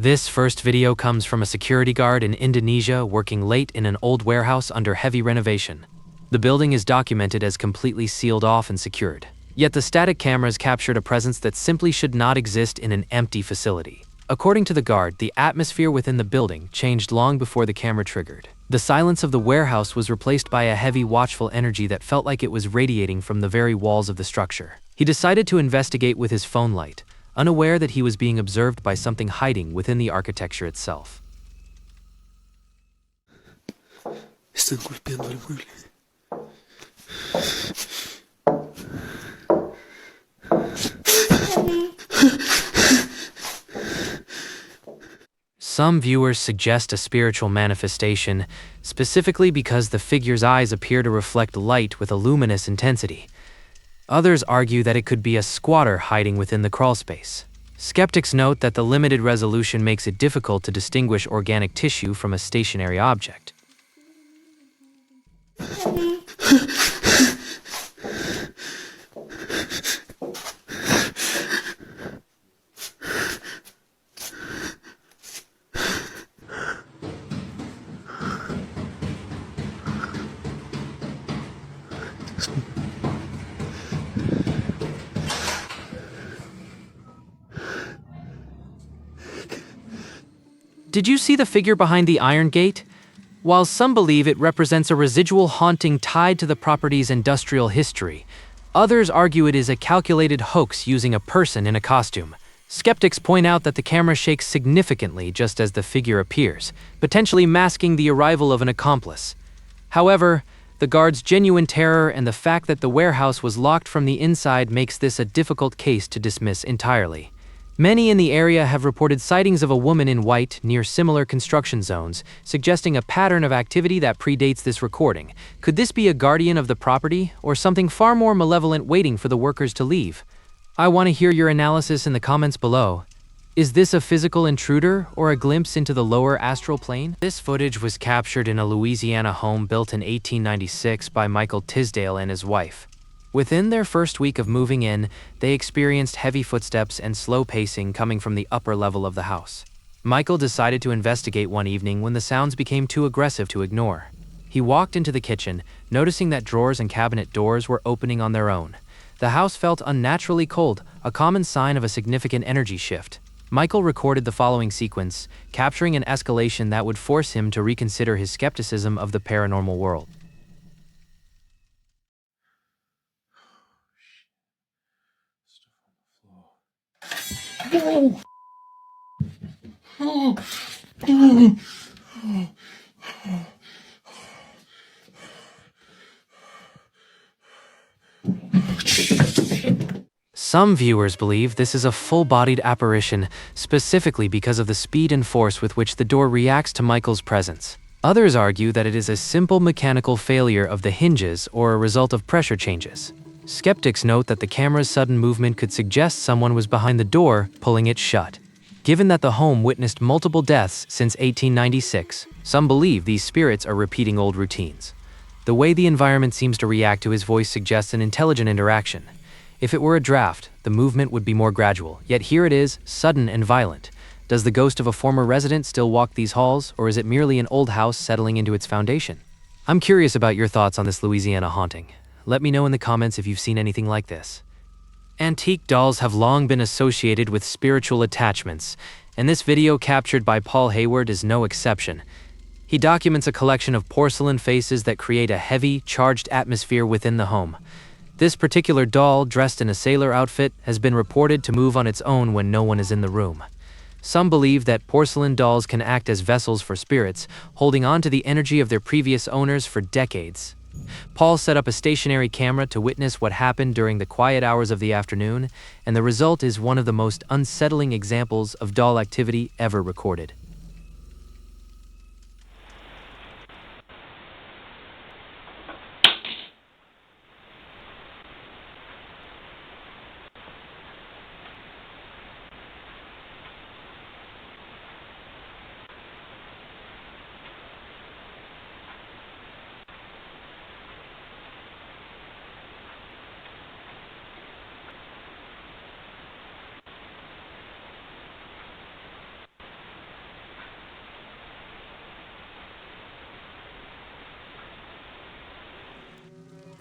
This first video comes from a security guard in Indonesia working late in an old warehouse under heavy renovation. The building is documented as completely sealed off and secured. Yet the static cameras captured a presence that simply should not exist in an empty facility. According to the guard, the atmosphere within the building changed long before the camera triggered. The silence of the warehouse was replaced by a heavy, watchful energy that felt like it was radiating from the very walls of the structure. He decided to investigate with his phone light, unaware that he was being observed by something hiding within the architecture itself. Están golpeando el mueble. Some viewers suggest a spiritual manifestation, specifically because the figure's eyes appear to reflect light with a luminous intensity. Others argue that it could be a squatter hiding within the crawlspace. Skeptics note that the limited resolution makes it difficult to distinguish organic tissue from a stationary object. Did you see the figure behind the iron gate? While some believe it represents a residual haunting tied to the property's industrial history, others argue it is a calculated hoax using a person in a costume. Skeptics point out that the camera shakes significantly just as the figure appears, potentially masking the arrival of an accomplice. However, the guard's genuine terror and the fact that the warehouse was locked from the inside makes this a difficult case to dismiss entirely. Many in the area have reported sightings of a woman in white near similar construction zones, suggesting a pattern of activity that predates this recording. Could this be a guardian of the property, or something far more malevolent waiting for the workers to leave? I want to hear your analysis in the comments below. Is this a physical intruder or a glimpse into the lower astral plane? This footage was captured in a Louisiana home built in 1896 by Michael Tisdale and his wife. Within their first week of moving in, they experienced heavy footsteps and slow pacing coming from the upper level of the house. Michael decided to investigate one evening when the sounds became too aggressive to ignore. He walked into the kitchen, noticing that drawers and cabinet doors were opening on their own. The house felt unnaturally cold, a common sign of a significant energy shift. Michael recorded the following sequence, capturing an escalation that would force him to reconsider his skepticism of the paranormal world. Some viewers believe this is a full-bodied apparition, specifically because of the speed and force with which the door reacts to Michael's presence. Others argue that it is a simple mechanical failure of the hinges or a result of pressure changes. Skeptics note that the camera's sudden movement could suggest someone was behind the door, pulling it shut. Given that the home witnessed multiple deaths since 1896, some believe these spirits are repeating old routines. The way the environment seems to react to his voice suggests an intelligent interaction. If it were a draft, the movement would be more gradual, yet here it is, sudden and violent. Does the ghost of a former resident still walk these halls, or is it merely an old house settling into its foundation? I'm curious about your thoughts on this Louisiana haunting. Let me know in the comments if you've seen anything like this. Antique dolls have long been associated with spiritual attachments, and this video captured by Paul Hayward is no exception. He documents a collection of porcelain faces that create a heavy, charged atmosphere within the home. This particular doll, dressed in a sailor outfit, has been reported to move on its own when no one is in the room. Some believe that porcelain dolls can act as vessels for spirits, holding on to the energy of their previous owners for decades. Paul set up a stationary camera to witness what happened during the quiet hours of the afternoon, and the result is one of the most unsettling examples of doll activity ever recorded.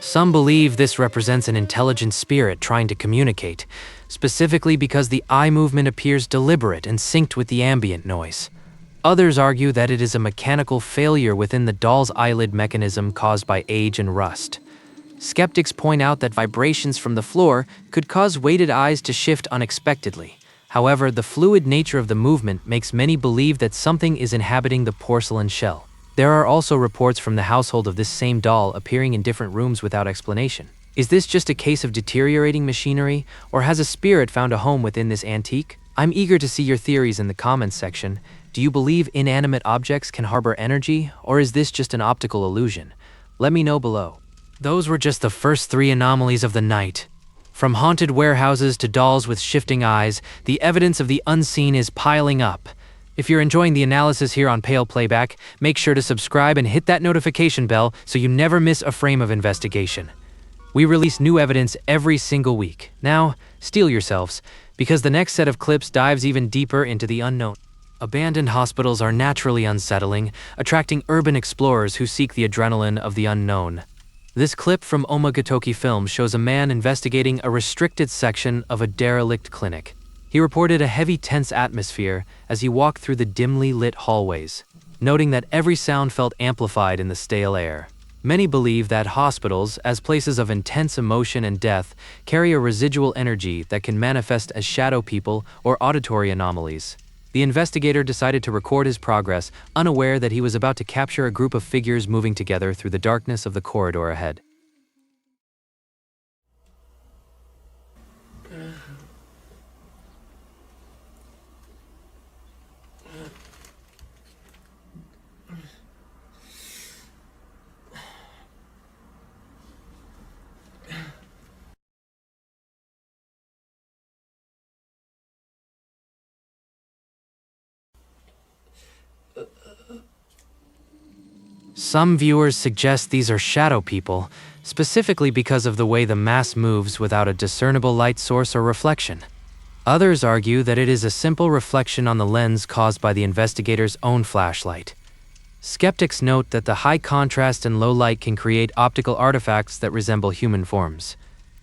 Some believe this represents an intelligent spirit trying to communicate, specifically because the eye movement appears deliberate and synced with the ambient noise. Others argue that it is a mechanical failure within the doll's eyelid mechanism caused by age and rust. Skeptics point out that vibrations from the floor could cause weighted eyes to shift unexpectedly. However, the fluid nature of the movement makes many believe that something is inhabiting the porcelain shell. There are also reports from the household of this same doll appearing in different rooms without explanation. Is this just a case of deteriorating machinery, or has a spirit found a home within this antique? I'm eager to see your theories in the comments section. Do you believe inanimate objects can harbor energy, or is this just an optical illusion? Let me know below. Those were just the first 3 anomalies of the night. From haunted warehouses to dolls with shifting eyes, the evidence of the unseen is piling up. If you're enjoying the analysis here on Pale Playback, make sure to subscribe and hit that notification bell so you never miss a frame of investigation. We release new evidence every single week. Now, steel yourselves, because the next set of clips dives even deeper into the unknown. Abandoned hospitals are naturally unsettling, attracting urban explorers who seek the adrenaline of the unknown. This clip from Omagatoki Films shows a man investigating a restricted section of a derelict clinic. He reported a heavy, tense atmosphere as he walked through the dimly lit hallways, noting that every sound felt amplified in the stale air. Many believe that hospitals, as places of intense emotion and death, carry a residual energy that can manifest as shadow people or auditory anomalies. The investigator decided to record his progress, unaware that he was about to capture a group of figures moving together through the darkness of the corridor ahead. Some viewers suggest these are shadow people, specifically because of the way the mass moves without a discernible light source or reflection. Others argue that it is a simple reflection on the lens caused by the investigator's own flashlight. Skeptics note that the high contrast and low light can create optical artifacts that resemble human forms.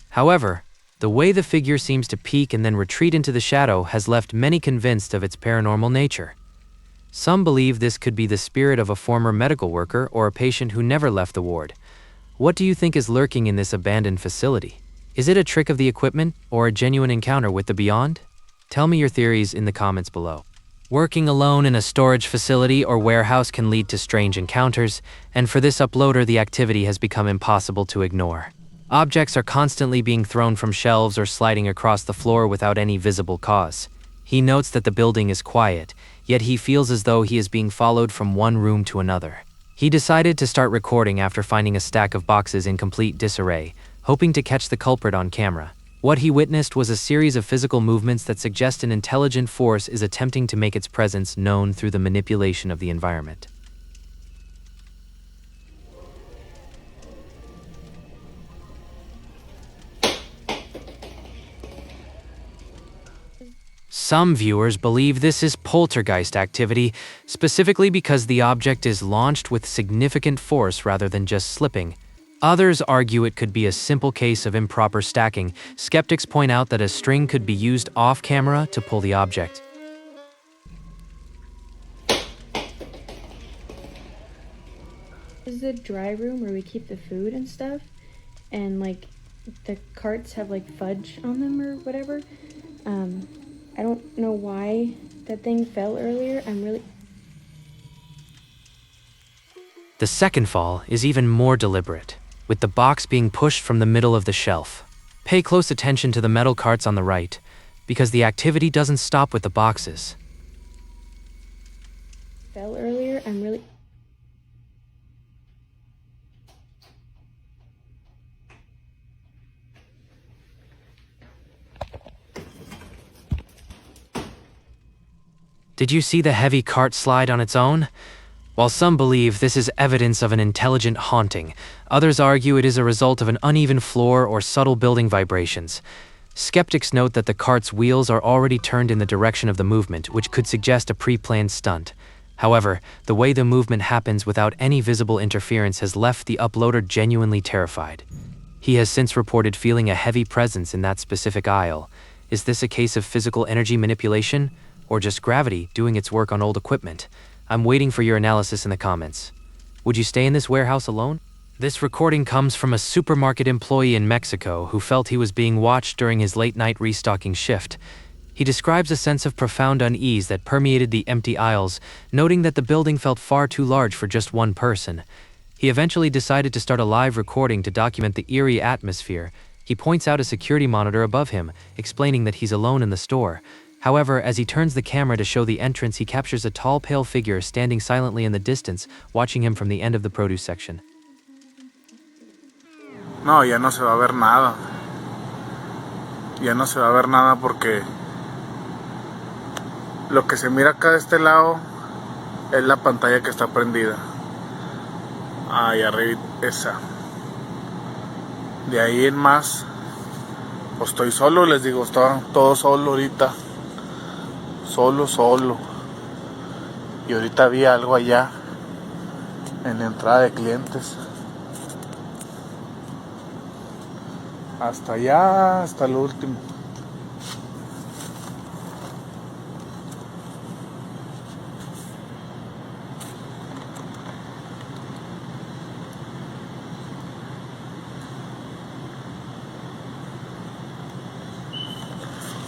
However, the way the figure seems to peak and then retreat into the shadow has left many convinced of its paranormal nature. Some believe this could be the spirit of a former medical worker or a patient who never left the ward. What do you think is lurking in this abandoned facility? Is it a trick of the equipment or a genuine encounter with the beyond? Tell me your theories in the comments below. Working alone in a storage facility or warehouse can lead to strange encounters, and for this uploader, the activity has become impossible to ignore. Objects are constantly being thrown from shelves or sliding across the floor without any visible cause. He notes that the building is quiet, yet he feels as though he is being followed from one room to another. He decided to start recording after finding a stack of boxes in complete disarray, hoping to catch the culprit on camera. What he witnessed was a series of physical movements that suggest an intelligent force is attempting to make its presence known through the manipulation of the environment. Some viewers believe this is poltergeist activity, specifically because the object is launched with significant force rather than just slipping. Others argue it could be a simple case of improper stacking. Skeptics point out that a string could be used off-camera to pull the object. This is the dry room where we keep the food and stuff, and like the carts have like fudge on them or whatever. I don't know why that thing fell earlier. The second fall is even more deliberate, with the box being pushed from the middle of the shelf. Pay close attention to the metal carts on the right, because the activity doesn't stop with the boxes. Fell earlier. Did you see the heavy cart slide on its own? While some believe this is evidence of an intelligent haunting, others argue it is a result of an uneven floor or subtle building vibrations. Skeptics note that the cart's wheels are already turned in the direction of the movement, which could suggest a pre-planned stunt. However, the way the movement happens without any visible interference has left the uploader genuinely terrified. He has since reported feeling a heavy presence in that specific aisle. Is this a case of physical energy manipulation, or just gravity doing its work on old equipment? I'm waiting for your analysis in the comments. Would you stay in this warehouse alone? This recording comes from a supermarket employee in Mexico who felt he was being watched during his late-night restocking shift. He describes a sense of profound unease that permeated the empty aisles, noting that the building felt far too large for just one person. He eventually decided to start a live recording to document the eerie atmosphere. He points out a security monitor above him, explaining that he's alone in the store. However, as he turns the camera to show the entrance, he captures a tall, pale figure standing silently in the distance, watching him from the end of the produce section. No, ya no se va a ver nada. Ya no se va a ver nada porque lo que se mira acá de este lado es la pantalla que está prendida. Ahí arriba, esa. De ahí en más, pues estoy solo, les digo, estaba todo solo ahorita. Solo. Y ahorita vi algo allá en la entrada de clientes. Hasta allá, hasta lo último.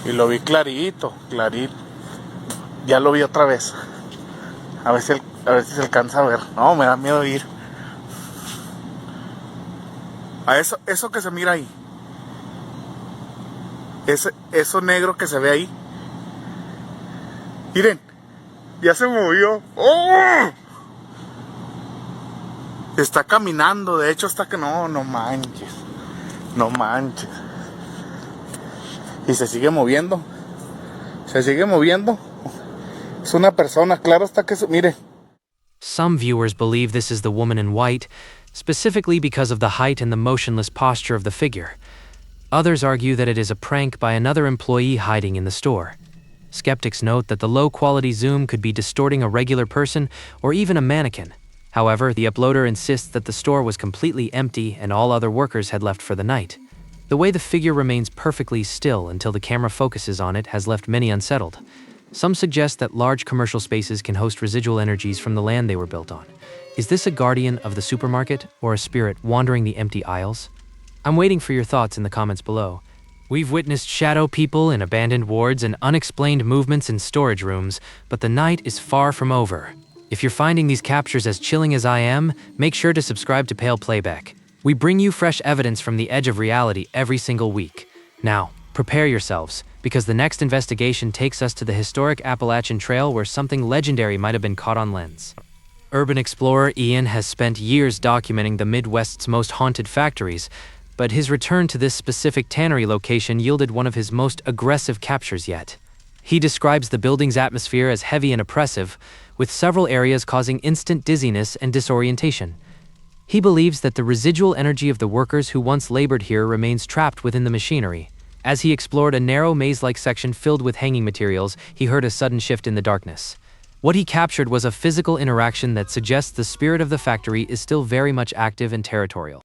Y lo vi clarito. Ya lo vi otra vez. A ver si se alcanza a ver. No, me da miedo ir. A eso que se mira ahí. Eso negro que se ve ahí. Miren, ya se movió. ¡Oh! Está caminando, de hecho hasta que no manches. No manches. Y se sigue moviendo. Es una persona, claro está que mire. Some viewers believe this is the woman in white, specifically because of the height and the motionless posture of the figure. Others argue that it is a prank by another employee hiding in the store. Skeptics note that the low-quality zoom could be distorting a regular person or even a mannequin. However, the uploader insists that the store was completely empty and all other workers had left for the night. The way the figure remains perfectly still until the camera focuses on it has left many unsettled. Some suggest that large commercial spaces can host residual energies from the land they were built on. Is this a guardian of the supermarket or a spirit wandering the empty aisles? I'm waiting for your thoughts in the comments below. We've witnessed shadow people in abandoned wards and unexplained movements in storage rooms, but the night is far from over. If you're finding these captures as chilling as I am, make sure to subscribe to Pale Playback. We bring you fresh evidence from the edge of reality every single week. Now, prepare yourselves, because the next investigation takes us to the historic Appalachian Trail where something legendary might have been caught on lens. Urban explorer Ian has spent years documenting the Midwest's most haunted factories, but his return to this specific tannery location yielded one of his most aggressive captures yet. He describes the building's atmosphere as heavy and oppressive, with several areas causing instant dizziness and disorientation. He believes that the residual energy of the workers who once labored here remains trapped within the machinery. As he explored a narrow maze-like section filled with hanging materials, he heard a sudden shift in the darkness. What he captured was a physical interaction that suggests the spirit of the factory is still very much active and territorial.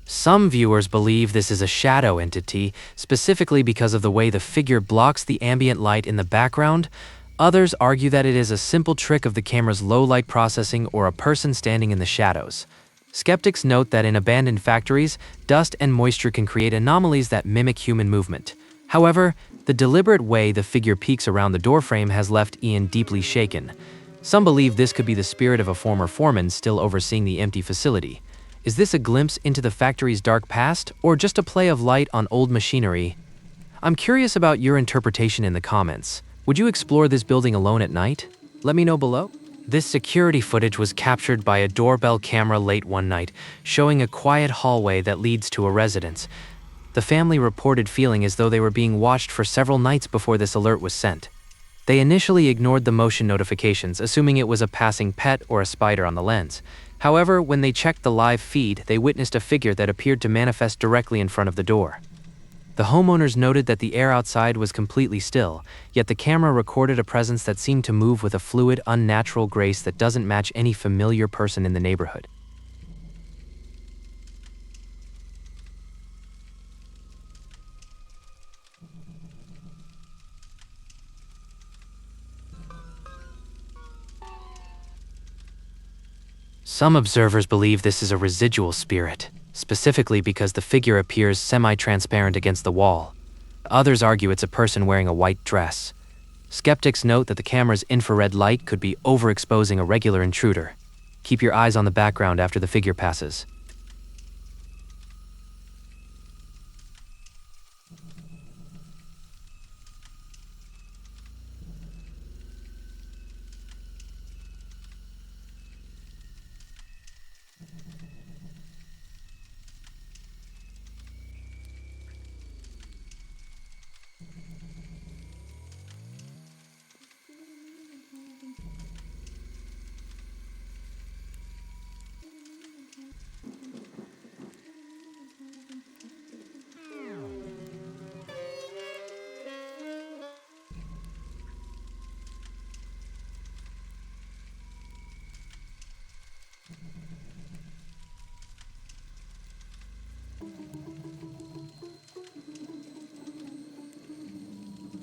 Some viewers believe this is a shadow entity, specifically because of the way the figure blocks the ambient light in the background. Others argue that it is a simple trick of the camera's low light processing or a person standing in the shadows. Skeptics note that in abandoned factories, dust and moisture can create anomalies that mimic human movement. However, the deliberate way the figure peeks around the doorframe has left Ian deeply shaken. Some believe this could be the spirit of a former foreman still overseeing the empty facility. Is this a glimpse into the factory's dark past, or just a play of light on old machinery? I'm curious about your interpretation in the comments. Would you explore this building alone at night? Let me know below. This security footage was captured by a doorbell camera late one night, showing a quiet hallway that leads to a residence. The family reported feeling as though they were being watched for several nights before this alert was sent. They initially ignored the motion notifications, assuming it was a passing pet or a spider on the lens. However, when they checked the live feed, they witnessed a figure that appeared to manifest directly in front of the door. The homeowners noted that the air outside was completely still, yet the camera recorded a presence that seemed to move with a fluid, unnatural grace that doesn't match any familiar person in the neighborhood. Some observers believe this is a residual spirit, specifically because the figure appears semi-transparent against the wall. Others argue it's a person wearing a white dress. Skeptics note that the camera's infrared light could be overexposing a regular intruder. Keep your eyes on the background after the figure passes.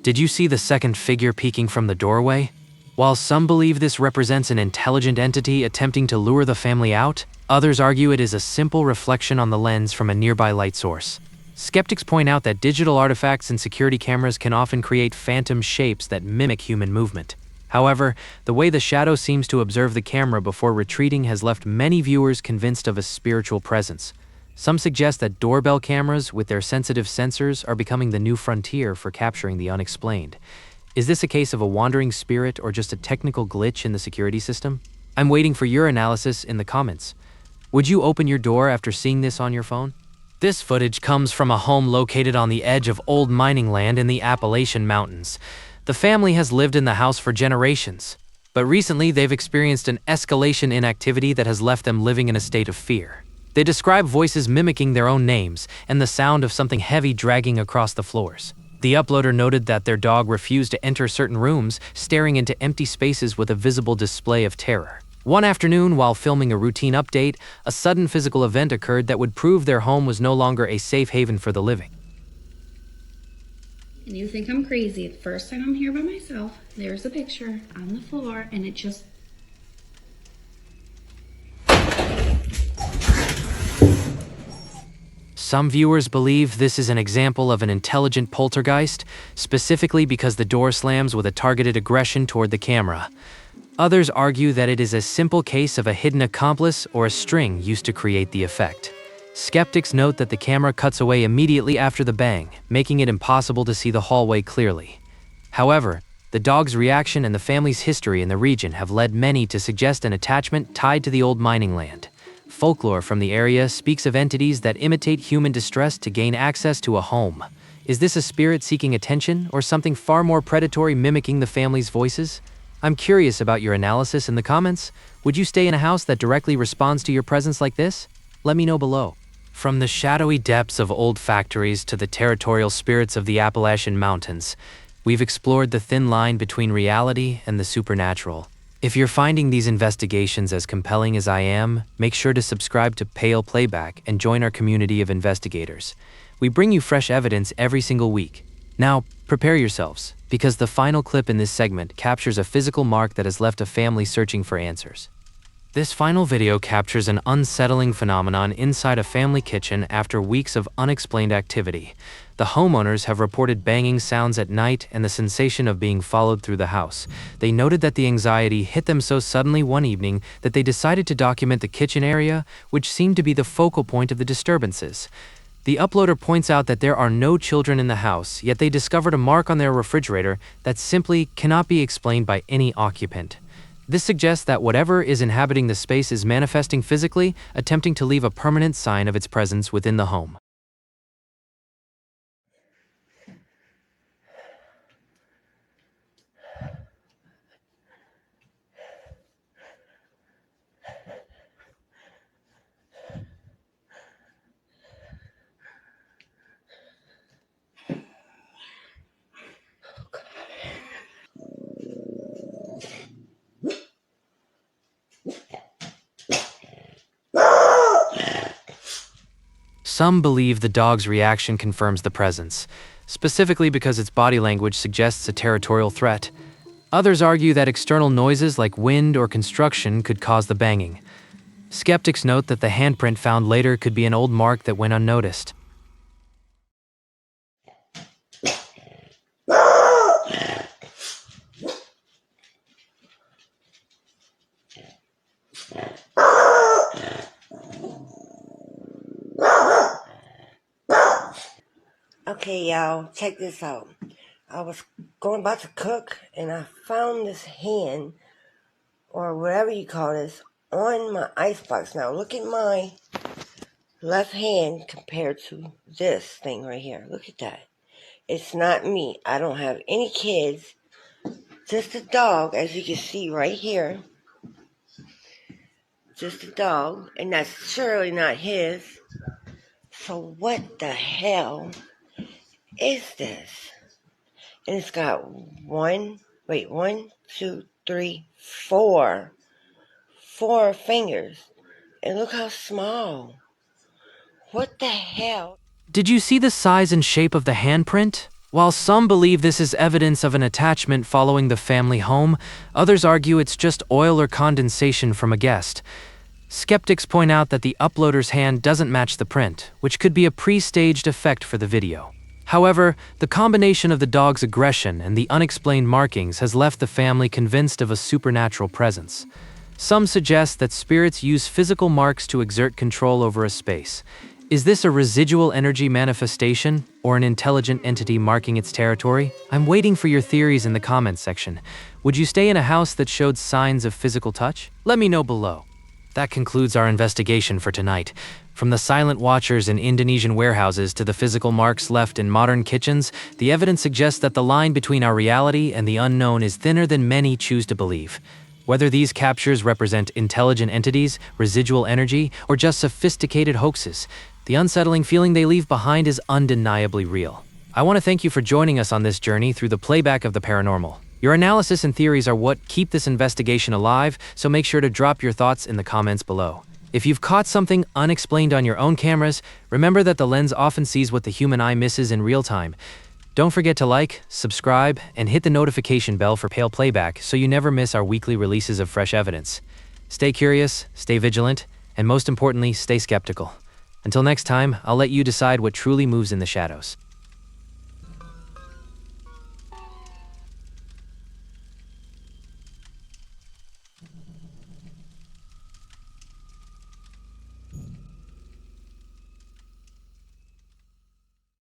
Did you see the second figure peeking from the doorway? While some believe this represents an intelligent entity attempting to lure the family out, others argue it is a simple reflection on the lens from a nearby light source. Skeptics point out that digital artifacts and security cameras can often create phantom shapes that mimic human movement. However, the way the shadow seems to observe the camera before retreating has left many viewers convinced of a spiritual presence. Some suggest that doorbell cameras, with their sensitive sensors, are becoming the new frontier for capturing the unexplained. Is this a case of a wandering spirit or just a technical glitch in the security system? I'm waiting for your analysis in the comments. Would you open your door after seeing this on your phone? This footage comes from a home located on the edge of old mining land in the Appalachian Mountains. The family has lived in the house for generations, but recently they've experienced an escalation in activity that has left them living in a state of fear. They describe voices mimicking their own names and the sound of something heavy dragging across the floors. The uploader noted that their dog refused to enter certain rooms, staring into empty spaces with a visible display of terror. One afternoon, while filming a routine update, a sudden physical event occurred that would prove their home was no longer a safe haven for the living. And you think I'm crazy. The first time I'm here by myself, there's a picture on the floor, and it just... Some viewers believe this is an example of an intelligent poltergeist, specifically because the door slams with a targeted aggression toward the camera. Others argue that it is a simple case of a hidden accomplice or a string used to create the effect. Skeptics note that the camera cuts away immediately after the bang, making it impossible to see the hallway clearly. However, the dog's reaction and the family's history in the region have led many to suggest an attachment tied to the old mining land. Folklore from the area speaks of entities that imitate human distress to gain access to a home. Is this a spirit seeking attention or something far more predatory mimicking the family's voices? I'm curious about your analysis in the comments. Would you stay in a house that directly responds to your presence like this? Let me know below. From the shadowy depths of old factories to the territorial spirits of the Appalachian Mountains, we've explored the thin line between reality and the supernatural. If you're finding these investigations as compelling as I am, make sure to subscribe to Pale Playback and join our community of investigators. We bring you fresh evidence every single week. Now, prepare yourselves, because the final clip in this segment captures a physical mark that has left a family searching for answers. This final video captures an unsettling phenomenon inside a family kitchen after weeks of unexplained activity. The homeowners have reported banging sounds at night and the sensation of being followed through the house. They noted that the anxiety hit them so suddenly one evening that they decided to document the kitchen area, which seemed to be the focal point of the disturbances. The uploader points out that there are no children in the house, yet they discovered a mark on their refrigerator that simply cannot be explained by any occupant. This suggests that whatever is inhabiting the space is manifesting physically, attempting to leave a permanent sign of its presence within the home. Some believe the dog's reaction confirms the presence, specifically because its body language suggests a territorial threat. Others argue that external noises like wind or construction could cause the banging. Skeptics note that the handprint found later could be an old mark that went unnoticed. Okay, y'all, check this out. I was about to cook, and I found this hand, or whatever you call this, on my icebox. Now, look at my left hand compared to this thing right here. Look at that. It's not me. I don't have any kids. Just a dog, as you can see right here. Just a dog, and that's surely not his. So what the hell is this? And it's got one, two, three, four fingers. And look how small. What the hell? Did you see the size and shape of the handprint? While some believe this is evidence of an attachment following the family home, others argue it's just oil or condensation from a guest. Skeptics point out that the uploader's hand doesn't match the print, which could be a pre-staged effect for the video. However, the combination of the dog's aggression and the unexplained markings has left the family convinced of a supernatural presence. Some suggest that spirits use physical marks to exert control over a space. Is this a residual energy manifestation or an intelligent entity marking its territory? I'm waiting for your theories in the comments section. Would you stay in a house that showed signs of physical touch? Let me know below. That concludes our investigation for tonight. From the silent watchers in Indonesian warehouses to the physical marks left in modern kitchens, the evidence suggests that the line between our reality and the unknown is thinner than many choose to believe. Whether these captures represent intelligent entities, residual energy, or just sophisticated hoaxes, the unsettling feeling they leave behind is undeniably real. I want to thank you for joining us on this journey through the playback of the paranormal. Your analysis and theories are what keep this investigation alive, so make sure to drop your thoughts in the comments below. If you've caught something unexplained on your own cameras, remember that the lens often sees what the human eye misses in real time. Don't forget to like, subscribe, and hit the notification bell for Pale Playback so you never miss our weekly releases of fresh evidence. Stay curious, stay vigilant, and most importantly, stay skeptical. Until next time, I'll let you decide what truly moves in the shadows.